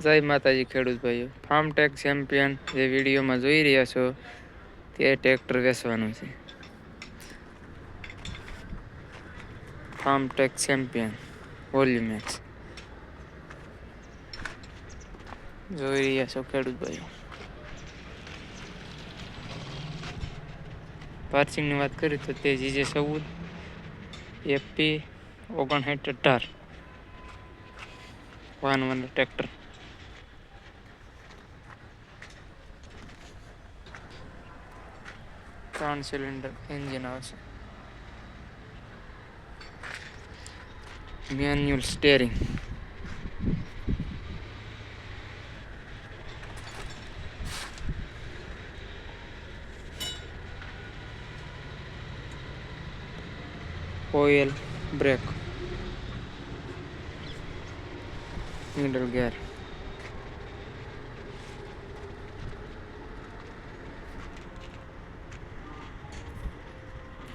જય માતાજી ખેડૂત ભાઈઓ, ફાર્મટેક ચેમ્પિયન જે વિડીયોમાં જોઈ રહ્યા છો તે ટ્રેક્ટર વેચવાનું છે. ફાર્મટેક ચેમ્પિયન વોલ્યુમેક્સ જોઈ રહ્યા છો ખેડૂત ભાઈઓ. પાર્સિંગની વાત કરીએ તો તે GJ14 FP 5918 વાન ટ્રેક્ટર. 3 સિલિન્ડર એન્જિન આવશે. Manual steering. Oil brake. Middle ગેર.